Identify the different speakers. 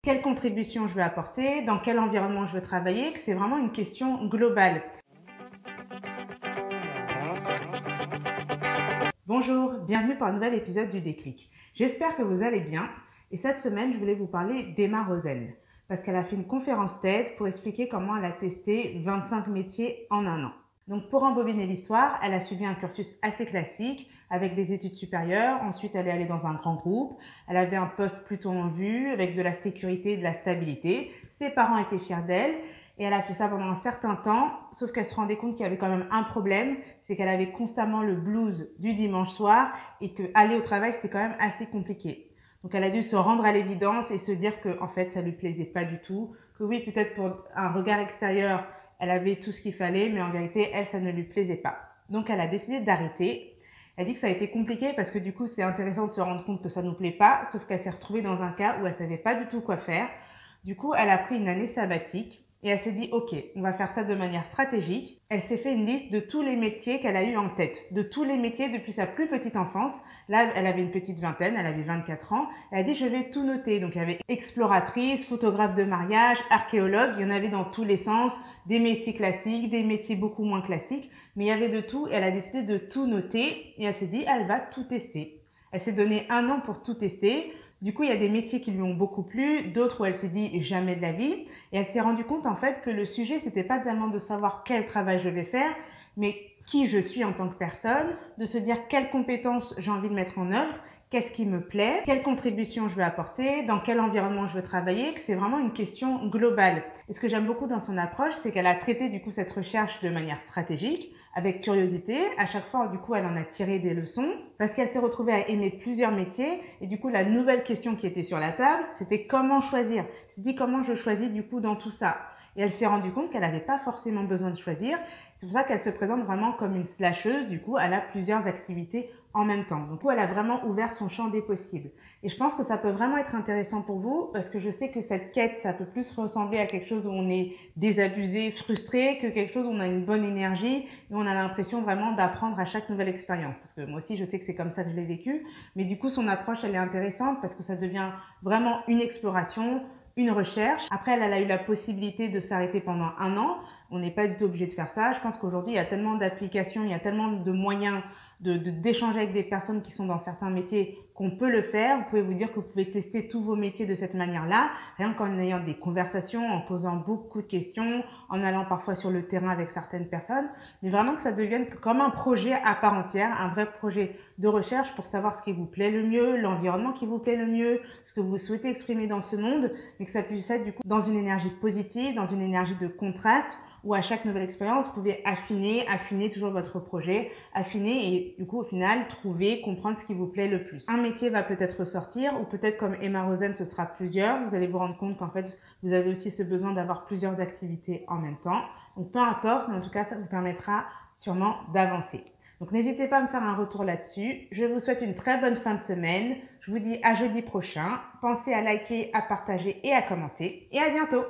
Speaker 1: quelle contribution je veux apporter, dans quel environnement je veux travailler, que c'est vraiment une question globale. Bonjour, bienvenue pour un nouvel épisode du Déclic. J'espère que vous allez bien et cette semaine je voulais vous parler d'Emma Rosen parce qu'elle a fait une conférence TED pour expliquer comment elle a testé 25 métiers en un an. Donc pour embobiner l'histoire, elle a suivi un cursus assez classique avec des études supérieures, ensuite elle est allée dans un grand groupe, elle avait un poste plutôt en vue avec de la sécurité et de la stabilité, ses parents étaient fiers d'elle. Et elle a fait ça pendant un certain temps, sauf qu'elle se rendait compte qu'il y avait quand même un problème, c'est qu'elle avait constamment le blues du dimanche soir et qu'aller au travail, c'était quand même assez compliqué. Donc elle a dû se rendre à l'évidence et se dire que en fait, ça lui plaisait pas du tout, que oui, peut-être pour un regard extérieur, elle avait tout ce qu'il fallait, mais en vérité, elle, ça ne lui plaisait pas. Donc elle a décidé d'arrêter. Elle dit que ça a été compliqué parce que du coup, c'est intéressant de se rendre compte que ça ne nous plaît pas, sauf qu'elle s'est retrouvée dans un cas où elle savait pas du tout quoi faire. Du coup, elle a pris une année sabbatique. Et elle s'est dit, ok, on va faire ça de manière stratégique. Elle s'est fait une liste de tous les métiers qu'elle a eu en tête, de tous les métiers depuis sa plus petite enfance. Là, elle avait une petite vingtaine, elle avait 24 ans. Elle a dit, je vais tout noter. Donc, il y avait exploratrice, photographe de mariage, archéologue. Il y en avait dans tous les sens, des métiers classiques, des métiers beaucoup moins classiques. Mais il y avait de tout. Et elle a décidé de tout noter. Et elle s'est dit, elle va tout tester. Elle s'est donné un an pour tout tester. Du coup, il y a des métiers qui lui ont beaucoup plu, d'autres où elle s'est dit jamais de la vie. Et elle s'est rendue compte en fait que le sujet, c'était pas tellement de savoir quel travail je vais faire, mais qui je suis en tant que personne, de se dire quelles compétences j'ai envie de mettre en œuvre, qu'est-ce qui me plaît, quelle contribution je veux apporter, dans quel environnement je veux travailler, que c'est vraiment une question globale. Et ce que j'aime beaucoup dans son approche, c'est qu'elle a traité du coup cette recherche de manière stratégique, avec curiosité. À chaque fois, du coup, elle en a tiré des leçons parce qu'elle s'est retrouvée à aimer plusieurs métiers. Et du coup, la nouvelle question qui était sur la table, c'était comment choisir. Elle s'est dit comment je choisis du coup dans tout ça. Et elle s'est rendue compte qu'elle n'avait pas forcément besoin de choisir. C'est pour ça qu'elle se présente vraiment comme une slasheuse. Du coup, elle a plusieurs activités en même temps. Donc, elle a vraiment ouvert son champ des possibles. Et je pense que ça peut vraiment être intéressant pour vous parce que je sais que cette quête, ça peut plus ressembler à quelque chose où on est désabusé, frustré, que quelque chose où on a une bonne énergie et on a l'impression vraiment d'apprendre à chaque nouvelle expérience. Parce que moi aussi, je sais que c'est comme ça que je l'ai vécu. Mais du coup, son approche, elle est intéressante parce que ça devient vraiment une exploration, une recherche. Après, elle a eu la possibilité de s'arrêter pendant un an. On n'est pas du tout obligé de faire ça. Je pense qu'aujourd'hui, il y a tellement d'applications, il y a tellement de moyens d'échanger avec des personnes qui sont dans certains métiers qu'on peut le faire. Vous pouvez vous dire que vous pouvez tester tous vos métiers de cette manière-là, rien qu'en ayant des conversations, en posant beaucoup de questions, en allant parfois sur le terrain avec certaines personnes, mais vraiment que ça devienne comme un projet à part entière, un vrai projet de recherche pour savoir ce qui vous plaît le mieux, l'environnement qui vous plaît le mieux, ce que vous souhaitez exprimer dans ce monde, mais que ça puisse être du coup dans une énergie positive, dans une énergie de contraste, où à chaque nouvelle expérience, vous pouvez affiner toujours votre projet, affiner et du coup au final trouver, comprendre ce qui vous plaît le plus. Un métier va peut-être ressortir ou peut-être comme Emma Rosen ce sera plusieurs. Vous allez vous rendre compte qu'en fait vous avez aussi ce besoin d'avoir plusieurs activités en même temps. Donc peu importe, mais en tout cas ça vous permettra sûrement d'avancer. Donc n'hésitez pas à me faire un retour là-dessus. Je vous souhaite une très bonne fin de semaine. Je vous dis à jeudi prochain. Pensez à liker, à partager et à commenter. Et à bientôt!